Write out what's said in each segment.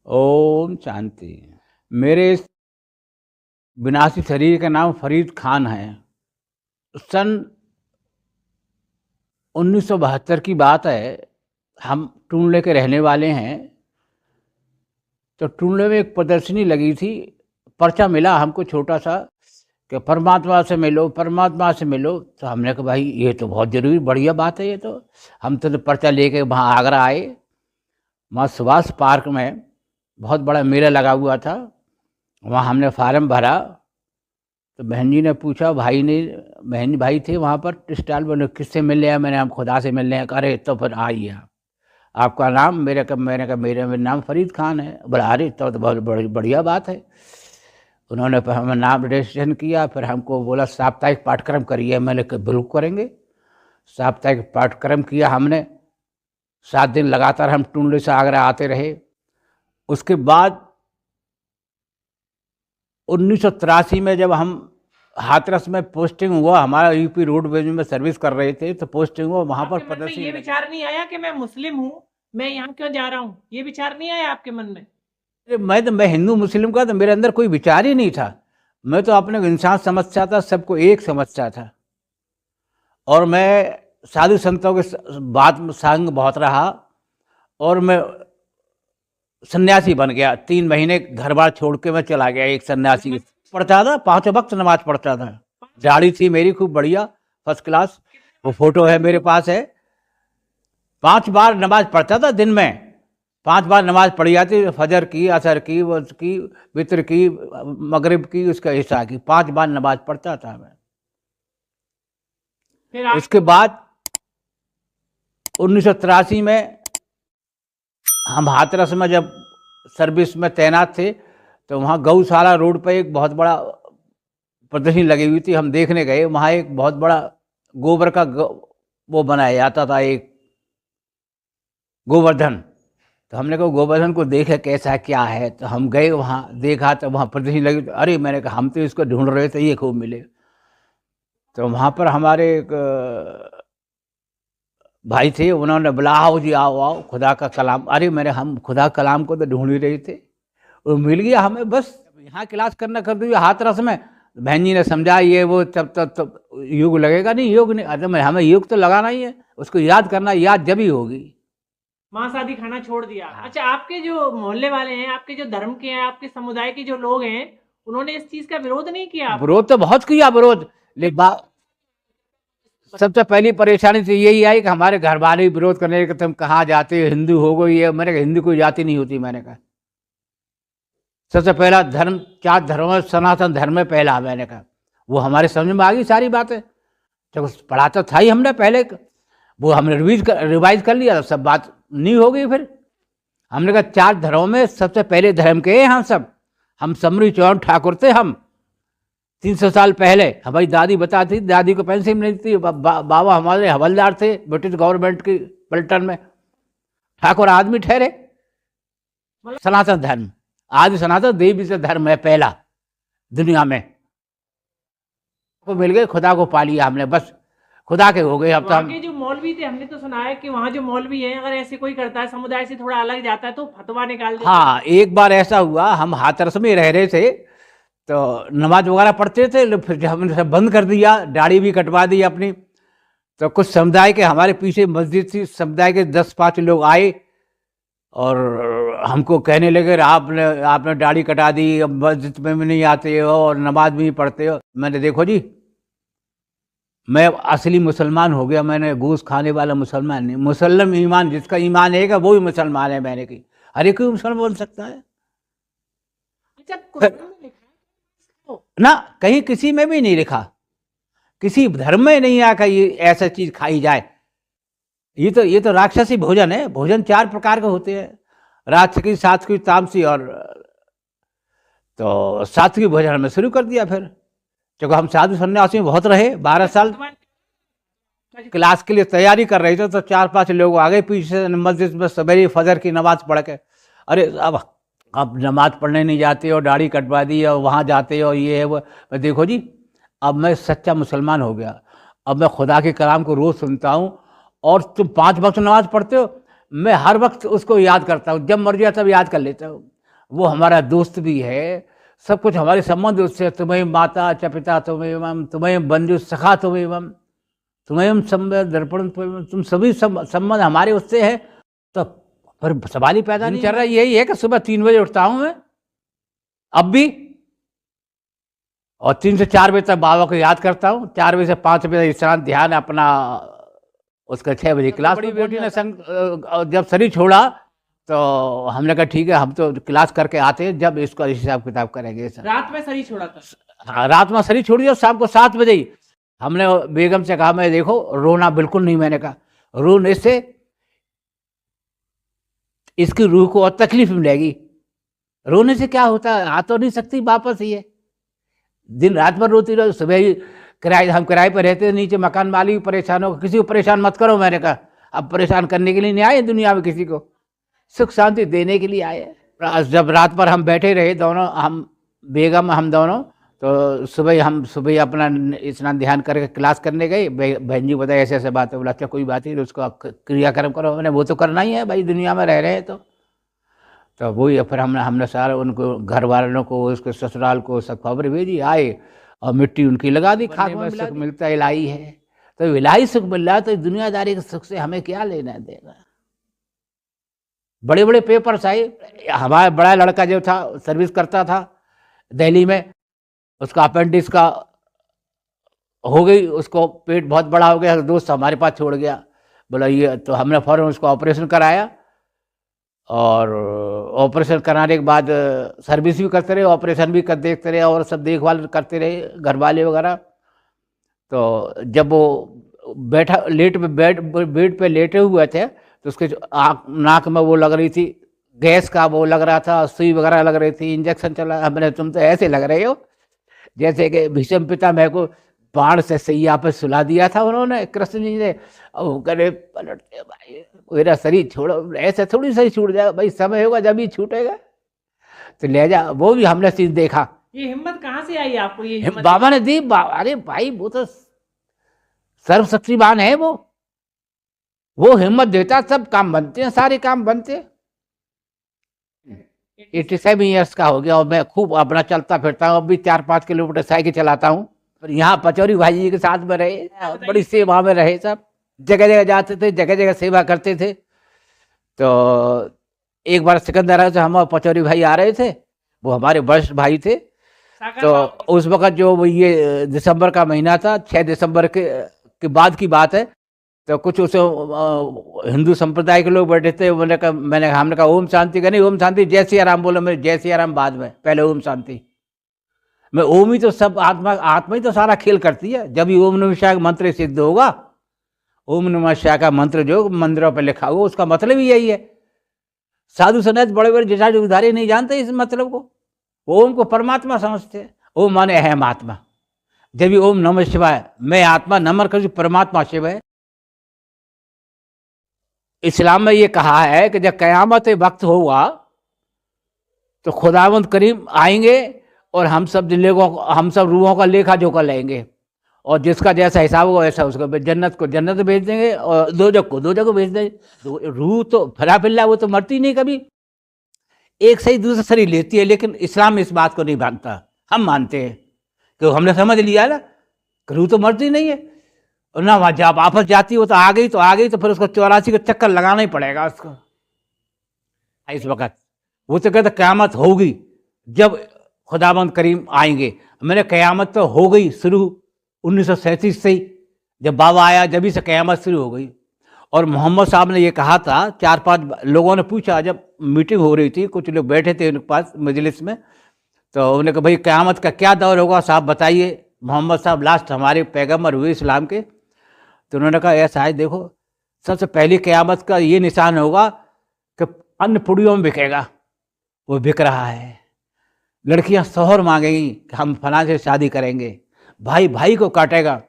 ओम शांति। मेरे इस विनाशी शरीर का नाम फरीद खान है। सन 1972 की बात है। हम टूंडले के रहने वाले हैं। तो टूंडले में एक प्रदर्शनी लगी थी। पर्चा मिला हमको छोटा सा कि परमात्मा से मिलो, परमात्मा से मिलो। तो हमने कहा भाई ये तो बहुत ज़रूरी बढ़िया बात है। ये तो हम तो पर्चा लेके वहाँ आगरा आए। वहाँ सुभाष पार्क में बहुत बड़ा मेला लगा हुआ था। वहाँ हमने फार्म भरा। तो बहन जी ने पूछा, बहन भाई थे वहाँ पर स्टाल बोले किससे मिलने हैं? मैंने हम खुदा से मिलने हैं। अरे तो फिर आइए आप, आपका नाम? मैंने कहा मेरा नाम फरीद खान है। बोला अरे तो बहुत बढ़िया बात है। उन्होंने फिर हमें नाम रजिस्ट्रेशन किया। फिर हमको बोला साप्ताहिक पाठ्यक्रम करिए। मैंने कहा बिल्कुल करेंगे। साप्ताहिक पाठ्यक्रम किया हमने। 7 दिन लगातार हम टूंडले से आगरा आते रहे। उसके बाद 1983 में जब हम हाथरस में पोस्टिंग हुआ, हमारा यूपी रोडवेज में सर्विस कर रहे थे, तो पोस्टिंग हुआ वहाँ पर प्रदर्शनी। ये विचार नहीं आया कि मैं मुस्लिम हूँ, मैं यहाँ क्यों जा रहा हूँ? ये विचार नहीं आया आपके मन में? मैं हिंदू मुस्लिम का तो मेरे अंदर कोई विचार ही नहीं था। मैं तो अपने इंसान समझता था, सबको एक समझता था। और मैं साधु संतों के बात में संग बहुत रहा। और मैं सन्यासी बन गया। 3 महीने घर बार छोड़ के मैं चला गया एक सन्यासी। पढ़ता था, 5 वक्त नमाज पढ़ता था। दाढ़ी थी मेरी खूब बढ़िया, फर्स्ट क्लास। वो फोटो है मेरे पास है। 5 बार नमाज पढ़ता था दिन में। 5 बार नमाज पढ़ी जाती, फजर की, असर की, उसकी वित्र की, मगरिब की, उसका हिस्सा की। 5 बार नमाज पढ़ता था मैं। उसके बाद 1983 में हम हाथरस में जब सर्विस में तैनात थे, तो वहाँ गौशाला रोड पर एक बहुत बड़ा प्रदर्शनी लगी हुई थी। हम देखने गए। वहाँ एक बहुत बड़ा गोबर का वो बनाया जाता था, एक गोवर्धन। तो हमने कहा गोवर्धन को देखे कैसा क्या है। तो हम गए वहाँ, देखा तो वहाँ प्रदर्शनी लगी। तो अरे मैंने कहा हम तो इसको ढूंढ रहे थे, ये खूब मिले। तो वहाँ पर हमारे एक भाई थे, उन्होंने बोला आओ जी आओ आओ, खुदा का कलाम। अरे हम खुदा कलाम को तो ढूंढ ही रहे थे, वो मिल गया हमें। बस यहाँ क्लास करना कर दी हाथरस में। बहन जी ने समझा ये वो, तब योग लगेगा नहीं, योग नहीं। अरे हमें योग तो लगाना ही है, उसको याद करना, याद जब ही होगी। मांस आदि खाना छोड़ दिया। अच्छा, आपके जो मोहल्ले वाले हैं, आपके जो धर्म के हैं, आपके समुदाय के जो लोग हैं, उन्होंने इस चीज का विरोध नहीं किया? विरोध तो बहुत किया, विरोध। लेकिन सबसे पहली परेशानी तो यही आई कि हमारे घर वाले विरोध करने के, तुम कहाँ जाते हो, हिंदू हो गई है। मैंने कहा हिंदू कोई जाति नहीं होती। मैंने कहा सबसे पहला धर्म, 4 धर्म सनातन धर्म में पहला। मैंने कहा वो हमारे समझ में आ गई सारी बातें। जब पढ़ा तो था ही हमने पहले, वो हमने रिवाइज कर लिया, सब बात नहीं हो गई। फिर हमने कहा 4 धर्मों में सबसे पहले धर्म के हैं हम सब। हम समरी चौहान ठाकुर थे। हम 300 साल पहले हमारी दादी बताती थी, दादी को पेंशन मिलती थी। बाबा हमारे हवलदार थे ब्रिटिश गवर्नमेंट की पलटन में। ठाकुर आदमी ठहरे। सनातन धर्म आदि सनातन देवी से धर्म है पहला दुनिया में। को मिल गए, खुदा को पा लिया हमने, बस खुदा के हो गए। अब तो हम जो मौलवी थे, हमने तो सुना है कि वहाँ जो मौलवी हैं, अगर ऐसे कोई करता है, समुदाय से थोड़ा अलग जाता है, तो फतवा निकाल देते। हाँ, एक बार ऐसा हुआ, हम हाथरस में रह रहे थे, तो नमाज वगैरह पढ़ते थे। फिर हमने सब बंद कर दिया, दाढ़ी भी कटवा दी अपनी। तो कुछ समुदाय के, हमारे पीछे मस्जिद थी, समुदाय के 10-5 लोग आए और हमको कहने लगे आपने दाढ़ी कटा दी, अब मस्जिद में भी नहीं आते हो और नमाज भी नहीं पढ़ते हो। मैंने देखो जी, मैं असली मुसलमान हो गया। मैंने घूस खाने वाला मुसलमान नहीं। मुसलम ईमान, जिसका ईमान है वो ही मुसलमान है। मैंने की हर एक मुसलमान बोल सकता है। अच्छा, कुरान में लिखा है ना, कहीं किसी में भी नहीं लिखा, किसी धर्म में नहीं आका ये ऐसा चीज खाई जाए। ये तो राक्षसी भोजन है। भोजन 4 प्रकार के होते हैं, राजसिक, सात्विक, तामसी। और तो सात्विक भोजन हमने शुरू कर दिया। फिर क्योंकि हम साधु सन्यासी में बहुत रहे, 12 साल क्लास के लिए तैयारी कर रहे थे। तो 4-5 लोग आ गए पीछे मस्जिद में सवेरे फजर की नमाज पढ़ के। अरे अब नमाज पढ़ने नहीं जाते हो, दाढ़ी कटवा दी और वहाँ जाते हो, ये है वो। मैं देखो जी, अब मैं सच्चा मुसलमान हो गया। अब मैं खुदा के कलाम को रोज़ सुनता हूँ। और तुम 5 वक्त नमाज पढ़ते हो। मैं हर वक्त उसको याद करता हूँ, जब मर्जी तब याद कर लेता हूँ। वो हमारा दोस्त भी है, सब कुछ हमारे संबंध उससे, तुम्हें माता च पिता त्वमेवं, तुम्हें बंधु सखा त्वमेवं, तुम्हें संबंध दर्पण त्वमेवं, तुम सभी संबंध हमारे उससे है। तो पर सवाल ही पैदा नहीं चल रहा। यही है कि सुबह 3 बजे उठता हूँ मैं अब भी, और 3 से 4 बजे तक बाबा को याद करता हूँ। 4 बजे से 5 बजे विश्रांत ध्यान अपना, उसका 6 बजे क्लास। बड़ी बेटी ने जब शरीर छोड़ा तो हमने कहा ठीक है, हम तो क्लास करके आते हैं, जब इसका हिसाब किताब करेंगे सर। रात में शरीर छोड़ा था? हाँ, रात में शरीर छोड़ी और शाम को 7 बजे ही। हमने बेगम से कहा, मैं देखो रोना बिल्कुल नहीं, मैंने कहा रोने से इसकी रूह को और तकलीफ मिलेगी, रोने से क्या होता है, आ तो नहीं सकती वापस ही है। दिन रात भर रोती रहो, सुबह ही हम किराए पर रहते थे, नीचे मकान मालिक भी परेशान हो, किसी को परेशान मत करो। मैंने कहा अब परेशान करने के लिए नहीं आए दुनिया में, किसी को सुख शांति देने के लिए आए। जब रात भर हम बैठे रहे दोनों, हम बेगम हम दोनों, तो सुबह अपना स्नान ध्यान करके क्लास करने गए। बहन जी बताए ऐसे ऐसे बात है। बोला अच्छा कोई बात नहीं, उसको क्रियाक्रम करो। मैंने वो तो करना ही है भाई, दुनिया में रह रहे हैं तो वही। फिर हमने सारा उनको घर वालों को, उसके ससुराल को सब खबर भेजी, आए और मिट्टी उनकी लगा दी। खाक में सुख मिलता इलाही है, तो इलाही सुख मिल रहा है, तो दुनियादारी के सुख से हमें क्या लेना देना। बड़े बड़े पेपर्स आए। हमारा बड़ा लड़का जो था सर्विस करता था दिल्ली में, उसका अपेंडिक्स का हो गई, उसको पेट बहुत बड़ा हो गया। दोस्त हमारे पास छोड़ गया, बोला ये, तो हमने फौरन उसको ऑपरेशन कराया, और ऑपरेशन कराने के बाद सर्विस भी करते रहे, ऑपरेशन भी देखते रहे, और सब देखभाल करते रहे घर वाले वगैरह। तो जब वो बैठा बेड पे लेटे हुए थे, तो उसके नाक में वो लग रही थी गैस का, वो लग रहा था, सुई वगैरह लग रही थी, इंजेक्शन चला। हमने तुम तो ऐसे लग रहे हो जैसे कि भीष्म पितामह को बाण से सैया पर सुला दिया था उन्होंने, कृष्ण जी ने। और करे पलटते, भाई मेरा शरीर छोड़ो, ऐसे थोड़ी शरीर छूट जाएगा भाई, समय होगा जब ही छूटेगा, तो ले जा। वो भी हमने सीन देखा। ये हिम्मत कहाँ से आई आपको? ये हिम्मत बाबा ने दी। अरे भाई वो तो सर्वशक्तिमान है, वो हिम्मत देता, सब काम बनते हैं, सारे काम बनते हैं। 87 ईयर्स का हो गया और मैं खूब अपना चलता फिरता हूँ। अभी 4-5 किलोमीटर साइकिल चलाता हूँ। यहाँ पचौरी भाई जी के साथ में रहे, बड़ी सेवा में रहे, सब जगह जगह जाते थे, जगह जगह सेवा करते थे। तो एक बार सिकंदरा से हम और पचौरी भाई आ रहे थे, वो हमारे वरिष्ठ भाई थे। तो उस वक्त जो ये दिसंबर का महीना था, 6 दिसंबर के बाद की बात है। तो कुछ उस हिंदू संप्रदाय के लोग बैठे थे। हमने कहा ओम शांति का नहीं, ओम शांति जय सिया राम बोलो। मैं जय सिया राम बाद में, पहले ओम शांति। मैं ओम ही तो सब, आत्मा ही तो सारा खेल करती है। जब ही ओम नमः शिवाय का मंत्र सिद्ध होगा, ओम नमः शिवाय का मंत्र जो मंदिरों पर लिखा हुआ, उसका मतलब ही यही है। साधु संत बड़े बड़े जटाजू उधारी नहीं जानते इस मतलब को, ओम को परमात्मा समझते हैं। ओम माने अहम आत्मा। जब भी ओम नमः शिवाय, मैं आत्मा नमन कर परमात्मा शिव है। इस्लाम में ये कहा है कि जब क़यामत वक्त होगा तो खुदावंद करीम आएंगे और हम सब रूहों का लेखा जोखा लेंगे, और जिसका जैसा हिसाब होगा वैसा उसको, जन्नत को जन्नत भेज देंगे और दोजख को भेज देंगे। रूह तो फला फिल्ला, वो तो मरती नहीं कभी, एक सही दूसरा शरीर लेती है। लेकिन इस्लाम इस बात को नहीं मानता। हम मानते हैं कि हमने समझ लिया ना, रूह तो मरती नहीं है, और ना वहाँ जब वापस जाती हो तो आ गई तो फिर उसको 84 का चक्कर लगाना ही पड़ेगा उसको। इस वक्त वो तो कहते क़यामत होगी जब खुदाबंद करीम आएंगे। मैंने क़यामत तो हो गई शुरू 1937 से ही, जब बाबा आया जब ही से क़यामत शुरू हो गई। और मोहम्मद साहब ने ये कहा था, 4-5 लोगों ने पूछा, जब मीटिंग हो रही थी, कुछ लोग बैठे थे उनके पास मजलिस में, तो उन्होंने कहा भाई क़यामत का क्या दौर होगा साहब बताइए। मोहम्मद साहब लास्ट हमारे पैगम्बर हुए इस्लाम के, तो उन्होंने कहा ऐसा है, देखो सबसे पहली क़यामत का ये निशान होगा कि अन्न पुड़ियों में बिकेगा, वो बिक रहा है। लड़कियां शौहर मांगेंगी कि हम फलां से शादी करेंगे, भाई भाई को काटेगा।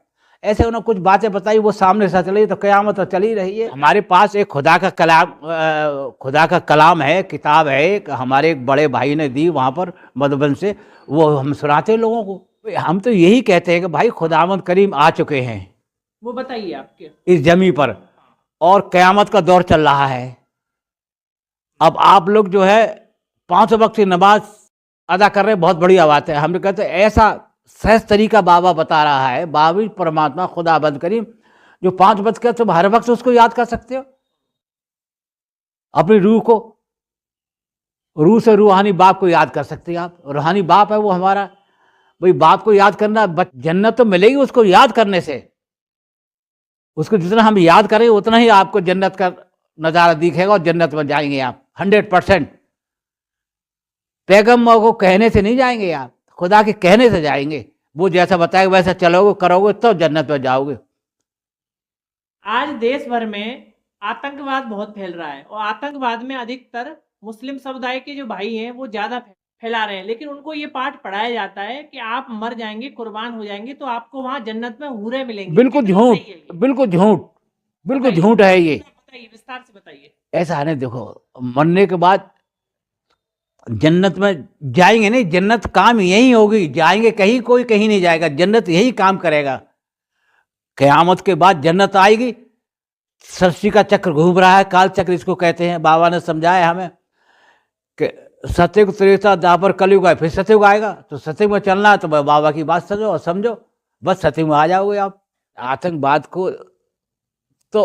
ऐसे उन्होंने कुछ बातें बताई, वो सामने से चली, तो क़यामत तो चली रही है। हमारे पास एक खुदा का कलाम है, किताब है, हमारे एक बड़े भाई ने दी वहाँ पर मधुबन से, वो हम सुनाते लोगों को। हम तो यही कहते हैं कि भाई खुदावंद करीम आ चुके हैं, वो बताइए आपके इस जमी पर, और क़यामत का दौर चल रहा है। अब आप लोग जो है 5 वक्त की नमाज अदा कर रहे हैं, बहुत बढ़िया बात है। हमने कहते हैं ऐसा सहज तरीका बाबा बता रहा है, बाबी परमात्मा खुदाबंद करीम, जो 5 वक्त का तुम हर वक्त उसको याद कर सकते हो, अपनी रूह को, रूह से रूहानी बाप को याद कर सकते हैं आप। रूहानी बाप है वो हमारा, भाई बाप को याद करना, जन्नत तो मिलेगी उसको याद करने से। उसको जितना हम याद करें उतना ही आपको जन्नत का नज़ारा दिखेगा और जन्नत में जाएंगे आप 100%। पैगम्बर को कहने से नहीं जाएंगे आप, खुदा के कहने से जाएंगे। वो जैसा बताएगा वैसा चलोगे करोगे तो जन्नत में जाओगे। आज देश भर में आतंकवाद बहुत फैल रहा है और आतंकवाद में अधिकतर मुस्लिम समुदाय के जो भाई हैं वो ज्यादा फैला रहे हैं, लेकिन उनको ये पाठ पढ़ाया जाता है कि आप मर जाएंगे, कुर्बान हो जाएंगे तो आपको वहां जन्नत में हूरें मिलेंगी। बिल्कुल झूठ, बिल्कुल झूठ, बिल्कुल झूठ है ये। बताइए, विस्तार से बताइए। ऐसा है ना, देखो मरने के बाद जन्नत में जाएंगे नहीं, जन्नत काम यही होगी, जाएंगे कहीं, कोई कहीं नहीं जाएगा, जन्नत यही काम करेगा। क़यामत के बाद जन्नत आएगी, सृष्टि का चक्र घूम रहा है, काल चक्र इसको कहते हैं। बाबा ने समझाया हमें कि सत्ययुग, त्रेता, द्वापर, कलयुग है, फिर सत्ययुग आएगा। तो सत्ययुग में चलना है तो बाबा की बात समझो और समझो, बस सत्ययुग में आ जाओगे आप। आतंकवाद को तो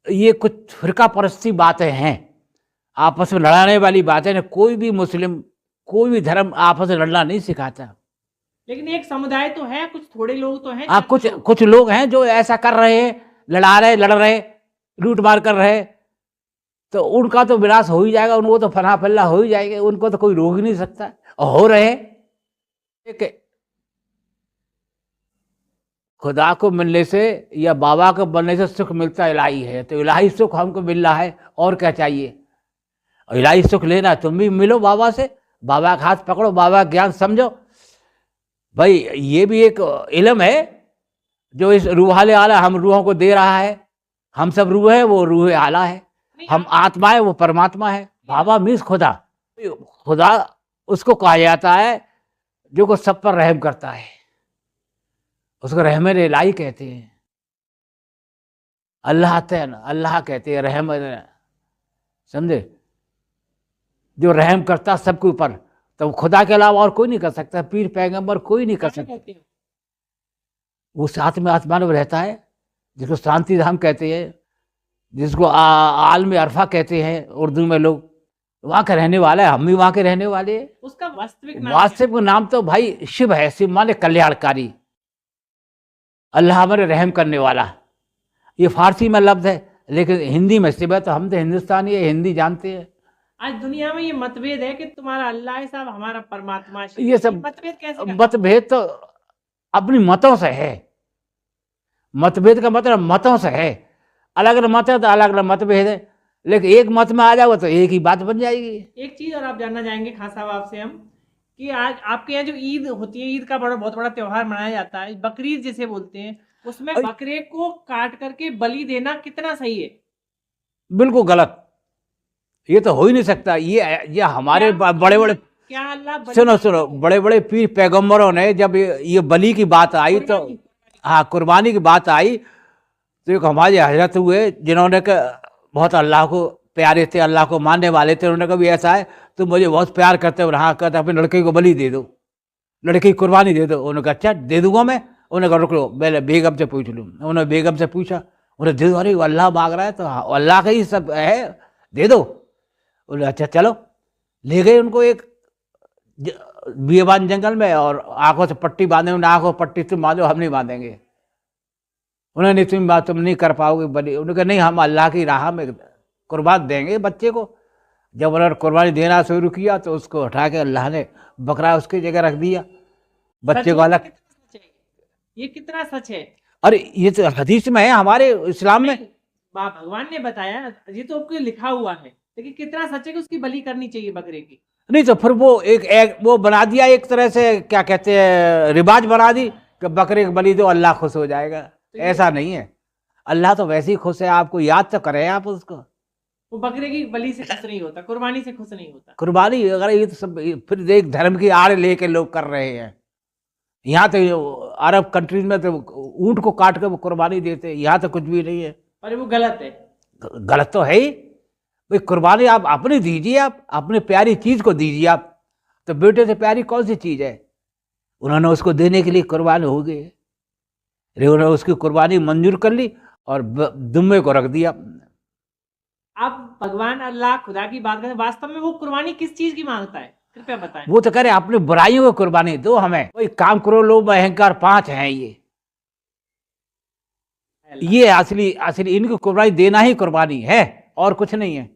ये कुछ फिरका परस्ती बातें हैं, आपस में लड़ाने वाली बातें हैं। कोई भी मुस्लिम, कोई भी धर्म आपस में लड़ना नहीं सिखाता, लेकिन एक समुदाय तो है, कुछ थोड़े लोग तो हैं। कुछ लोग हैं जो ऐसा कर रहे हैं, लड़ा रहे, लड़ रहे, लूट मार कर रहे, तो उनका तो विनाश हो ही जाएगा, उनको तो फना फल्ला हो ही जाएंगे, उनको तो कोई रोक ही नहीं सकता। और हो रहे खुदा को मिलने से या बाबा को बनने से सुख मिलता इलाही है, तो इलाही सुख हमको मिल रहा है, और क्या चाहिए। और इलाही सुख लेना, तुम भी मिलो बाबा से, बाबा का हाथ पकड़ो, बाबा का ज्ञान समझो। भाई ये भी एक इल्म है जो इस रूहाले आला हम रूहों को दे रहा है। हम सब रूह है, वो रूह आला है, हम आत्मा है, वो परमात्मा है। बाबा मीन्स खुदा। खुदा उसको कहा जाता है जो को सब पर रहम करता है, उसको रहम इलाही कहते हैं। अल्लाह तैन, अल्लाह कहते हैं, रहम, समझे, जो रहम करता सबके ऊपर। तो खुदा के अलावा और कोई नहीं कर सकता, पीर पैगंबर कोई नहीं कर सकता। वो साथ में आसमान में रहता है, जिसको शांति धाम कहते हैं, जिसको आलम अरफा कहते हैं उर्दू में लोग, वहाँ का रहने वाला है। हम भी वहाँ के रहने वाले हैं। उसका वास्तविक नाम तो भाई शिव है। शिव माने कल्याणकारी, अल्लाह हमारे रहम करने वाला। ये फारसी में लफ्ज़ है, लेकिन हिंदी में शिव है, तो हम तो हिंदुस्तानी है, हिंदी जानते हैं। आज दुनिया में ये मतभेद है कि तुम्हारा अल्लाह है साहब, हमारा परमात्मा है। ये सब मतभेद कैसे? मतभेद तो अपनी मतों से है। मतभेद का मतलब मतों से है। अलग अलग मत है तो अलग अलग मतभेद है, लेकिन एक मत में आ जाओ तो एक ही बात बन जाएगी। एक चीज और आप जानना चाहेंगे खान साहब आपसे हम, कि आज आपके यहाँ जो ईद होती है, ईद का बहुत बड़ा त्योहार मनाया जाता है, बकरीद जिसे बोलते हैं, उसमें बकरे को काट करके बलि देना कितना सही है? बिल्कुल गलत, ये तो हो ही नहीं सकता। ये हमारे बड़े बड़े, क्या अल्लाह, सुनो, बड़े बड़े पीर पैगंबरों ने जब ये बलि की बात आई तो, हाँ, कुर्बानी की बात आई, तो एक हमारे हजरत हुए जिन्होंने बहुत अल्लाह को प्यारे थे, अल्लाह को मानने वाले थे। उन्होंने कभी ऐसा है तुम मुझे बहुत प्यार करते हो, हाँ कहते अपने लड़के को बलि दे दो, लड़के की कुर्बानी दे दो। उन्होंने कहा अच्छा दे दूंगा मैं। उन्होंने कहा रुक लो, पहले बेगम से पूछ लूँ। उन्होंने बेगम से पूछा, उन्हें दे दो। अरे अल्लाह मांग रहा है तो हाँ अल्लाह का ही सब है, दे दो। बोले अच्छा चलो। ले गए उनको एक बियाबान जंगल में, और आंखों से पट्टी बांधे। उन्हें आंखों पट्टी तुम बांधो, हम नहीं बांधेंगे। उन्होंने तुम नहीं कर पाओगे बलि। उन्होंने कहा नहीं, हम अल्लाह की राह में कुर्बान देंगे बच्चे को। जब उन्होंने कुर्बानी देना शुरू किया तो उसको हटा के अल्लाह ने बकरा उसकी जगह रख दिया, बच्चे को अलग। ये कितना सच है? अरे ये तो हदीस में है, हमारे इस्लाम में भगवान ने बताया, ये तो आपको लिखा हुआ है, लेकिन कितना सच है कि उसकी बलि करनी चाहिए बकरे की? नहीं तो फिर वो एक वो बना दिया एक तरह से, क्या कहते हैं, रिवाज बना दी कि बकरे की बलि दो अल्लाह खुश हो जाएगा। तो ऐसा नहीं है, अल्लाह तो वैसे ही खुश है, आपको याद तो करें आप उसको। वो बकरे की बलि से खुश नहीं होता, कुर्बानी से खुश नहीं होता। कुर्बानी अगर ये तो सब फिर एक धर्म की आड़ लेके लोग कर रहे हैं। यहाँ तो अरब कंट्रीज में तो ऊंट को काट के वो कुर्बानी देते हैं, यहाँ तो कुछ भी नहीं है। पर वो गलत है। गलत तो है ही, भाई कुर्बानी आप अपनी दीजिए, आप अपनी प्यारी चीज को दीजिए आप। तो बेटे से प्यारी कौन सी चीज है? उन्होंने उसको देने के लिए कुर्बान हो गए, उन्होंने उसकी कुर्बानी मंजूर कर ली और दुम्बे को रख दिया। आप भगवान अल्लाह खुदा की बात करें, वास्तव में वो कुर्बानी किस चीज की मांगता है, कृपया बताएं। वो तो कह रहे अपनी बुराइयों को कुर्बानी दो हमें, कोई काम करो, लोभ अहंकार 5 हैं ये असली इनको कुर्बानी देना ही कुर्बानी है और कुछ नहीं है।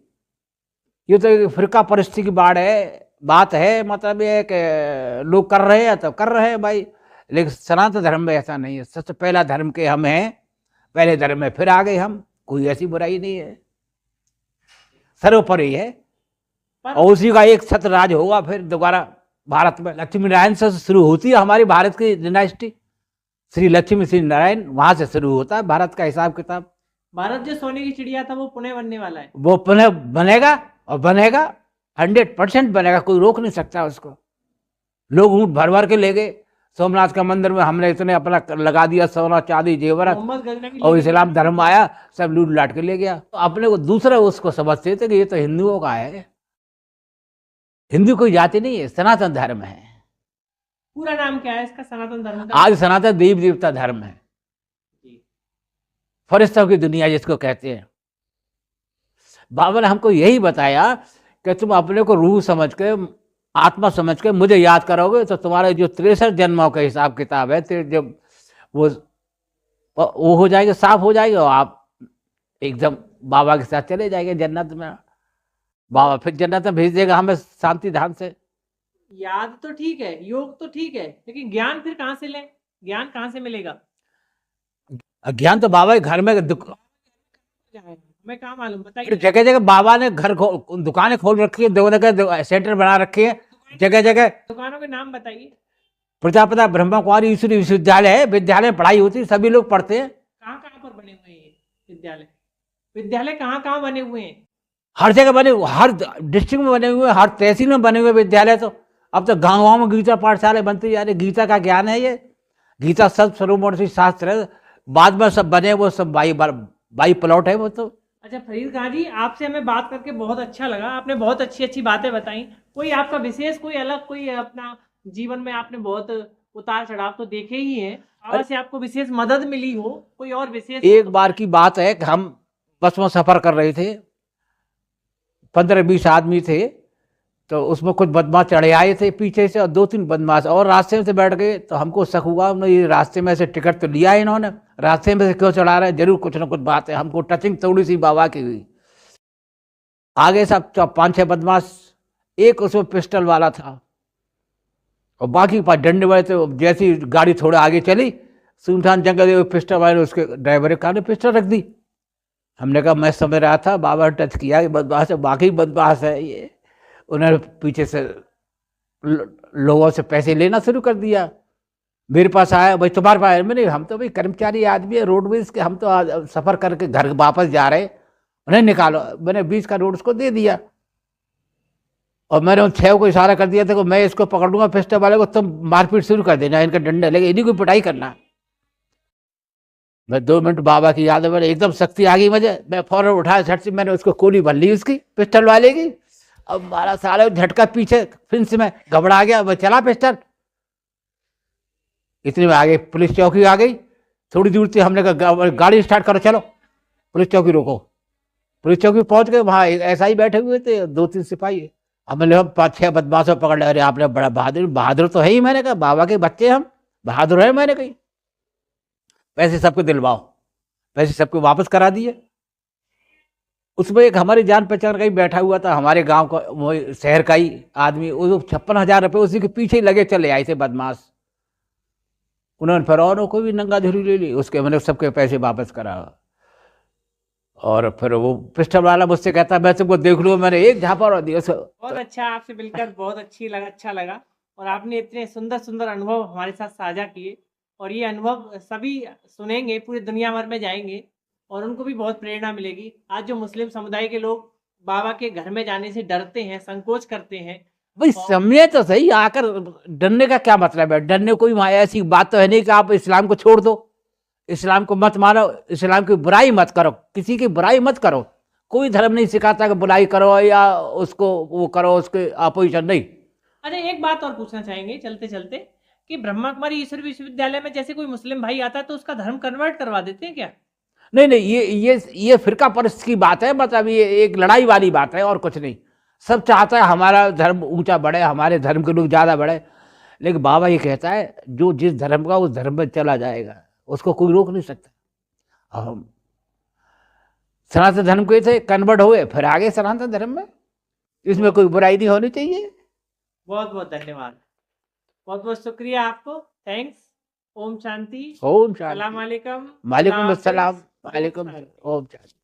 ये तो एक फिरका परिस्थिति की बात है, मतलब ये कि लोग कर रहे हैं तो कर रहे हैं भाई, लेकिन सनातन धर्म में ऐसा नहीं है। सबसे पहला धर्म के हम हैं, पहले धर्म में फिर आ गए हम, कोई ऐसी बुराई नहीं है, सर्वोपरि है। और उसी का एक छत्र राज होगा फिर दोबारा भारत में। लक्ष्मी नारायण से शुरू होती है हमारी भारत की डिनास्टी, श्री लक्ष्मी श्री नारायण, वहां से शुरू होता है भारत का हिसाब किताब। भारत जो सोने की चिड़िया था वो पुनः बनने वाला है, वो पुनः बनेगा और बनेगा, 100% बनेगा, कोई रोक नहीं सकता उसको। लोग ऊँट भर भर के ले गए सोमनाथ का मंदिर में, हमने इतने अपना लगा दिया सोना चांदी जेवरात, और इस्लाम धर्म आया सब लूट लाट के ले गया। तो अपने को दूसरा उसको समझते थे कि ये तो हिंदुओं का है। हिंदू कोई जाति नहीं है, सनातन धर्म है। पूरा नाम क्या है इसका, सनातन धर्म का? आज सनातन देव देवता धर्म है, फरिश्तों की दुनिया जिसको कहते हैं। बाबा ने हमको यही बताया कि तुम अपने को रूह समझ के, आत्मा समझ के मुझे याद करोगे तो तुम्हारे जो 63 जन्मों का हिसाब किताब है, जब वो हो जाएगा, साफ हो जाएगा, और आप एकदम बाबा के साथ चले जाएंगे जन्नत में। बाबा फिर जन्नत में भेज देगा हमें शांति धाम से। याद तो ठीक है, योग तो ठीक है, लेकिन ज्ञान फिर कहाँ से लें? ज्ञान कहाँ से मिलेगा? ज्ञान तो बाबा के घर में मैं कहाँ मालूम, बताइए। जगह जगह बाबा ने दुकानें खोल रखी है, दो जगह सेंटर बना रखे हैं, जगह जगह। दुकानों के नाम बताइए। प्रजापिता ब्रह्मा कुमारी ईश्वरी विश्वविद्यालय है, विद्यालय में पढ़ाई होती है, सभी लोग पढ़ते हैं। कहाँ कहाँ पर बने हुए हैं विद्यालय? विद्यालय कहाँ कहाँ बने हुए हैं? हर जगह बने, हर डिस्ट्रिक्ट में बने हुए, हर तहसील में बने हुए विद्यालय। तो अब तो गाँव गाँव में गीता पाठशाला बनती जा रही। गीता का ज्ञान है ये, गीता सब सर्वमोर्शी शास्त्र है, बाद में सब बने, वो सब बाई प्लॉट है वो तो। अच्छा फरीद खान जी, आपसे हमें बात करके बहुत अच्छा लगा, आपने बहुत अच्छी अच्छी बातें बताई। कोई आपका विशेष, कोई अलग, कोई अपना जीवन में आपने बहुत उतार चढ़ाव तो देखे ही हैं, बाबा से आपको विशेष मदद मिली हो, कोई और विशेष? एक बार की बात है कि हम बस में सफर कर रहे थे, 15-20 आदमी थे, तो उसमें कुछ बदमाश चढ़े आए थे पीछे से, और 2-3 बदमाश और रास्ते में से बैठ गए। तो हमको शक हुआ, ये रास्ते में से टिकट तो लिया है इन्होंने, रास्ते में से क्यों चढ़ा रहे हैं, जरूर कुछ ना कुछ बात है। हमको टचिंग थोड़ी सी बाबा की हुई। आगे सब 5-6 बदमाश, एक उसमें पिस्टल वाला था और बाकी पास डंडे वाले थे। जैसी गाड़ी थोड़ा आगे चली, सुनसान जंगल, पिस्टल वाले उसके ड्राइवर के कान पिस्टल रख दी। हमने कहा मैं समझ रहा था बाबा टच किया कि बदमाश है, बाकी बदमाश है ये। उन्होंने पीछे से लोगों से पैसे लेना शुरू कर दिया। मेरे पास आया, भाई तुम्हारे पास? मैंने, हम तो भाई कर्मचारी आदमी है रोडवेज के, हम तो सफ़र करके घर वापस जा रहे, उन्हें निकालो। मैंने 20 का नोट उसको दे दिया और मैंने उन 6 को इशारा कर दिया था कि मैं इसको पकड़ लूँगा पिस्टल वाले को, तुम मारपीट शुरू कर देना, इनका डंडा लेके इन्हीं को पिटाई करना। मैं 2 मिनट बाबा की याद है, मैंने एकदम शक्ति आ गई मुझे, मैं फौरन उठाया झट से, मैंने उसको गोली भर ली उसकी पिस्टल वाले की। अब मारा साले झटका पीछे, फिर से मैं घबरा गया, मैं चला पिस्टल। इतने में आ गई पुलिस चौकी, आ गई थोड़ी दूर से। हमने कहा गाड़ी स्टार्ट करो, चलो पुलिस चौकी रोको। पुलिस चौकी पहुंच गए, वहाँ ऐसा ही बैठे हुए थे 2-3 सिपाही। हमने 5-6 बदमाशों पकड़ लिया। अरे आपने बड़ा बहादुर तो है ही। मैंने कहा बाबा के बच्चे हम, बहादुर है। मैंने कही पैसे सबको दिलवाओ, पैसे सबको वापस करा दिए। उसमें एक हमारी जान पहचान का ही बैठा हुआ था, हमारे गांव का, वो शहर का ही आदमी। वो 56,000 रुपये उसी के पीछे ही लगे चले आए थे बदमाश। उन्होंने फिर औरों को भी नंगा धुरी ले ली, उसके मैंने सबके पैसे वापस करा। और फिर वो पिस्टल वाला मुझसे कहता मैं तुमको देख लूँ, मैंने एक झापा और दिया। बहुत अच्छा, आपसे मिलकर बहुत अच्छा लगा। और आपने इतने सुंदर सुंदर अनुभव हमारे साथ साझा किए, और ये अनुभव सभी सुनेंगे, पूरी दुनिया भर में जाएंगे और उनको भी बहुत प्रेरणा मिलेगी। आज जो मुस्लिम समुदाय के लोग बाबा के घर में जाने से डरते हैं, संकोच करते हैं, भाई समझे तो सही, आकर डरने का क्या मतलब है? डरने कोई वहाँ ऐसी बात तो है नहीं कि आप इस्लाम को छोड़ दो, इस्लाम को मत मानो, इस्लाम की बुराई मत करो, किसी की बुराई मत करो, कोई धर्म नहीं सिखाता कि बुराई करो या उसको वो करो, उसके अपोजिशन नहीं। अच्छा, एक बात और पूछना चाहेंगे चलते चलते कि ब्रह्मा कुमारी ईश्वर विश्वविद्यालय में जैसे कोई मुस्लिम भाई आता है तो उसका धर्म कन्वर्ट करवा देते हैं क्या? नहीं नहीं, ये फिरका परस्त की बात है, मतलब ये एक लड़ाई वाली बात है और कुछ नहीं। सब चाहता है हमारा धर्म ऊंचा बढ़े, हमारे धर्म के लोग ज़्यादा बढ़े, लेकिन बाबा ये कहता है जो जिस धर्म का उस धर्म में चला जाएगा उसको कोई रोक नहीं सकता। और हम सनातन धर्म के थे, कन्वर्ट हुए, फिर आगे सनातन धर्म में, इसमें कोई बुराई नहीं होनी चाहिए। बहुत बहुत धन्यवाद, बहुत बहुत शुक्रिया आपको, थैंक्स। ओम शांति, ओम सलाम शांति, अलैकुम, वालेकुम खुदा अस्सलाम, हाफिज, ओम वालेकुम, शांति। ओम शांति।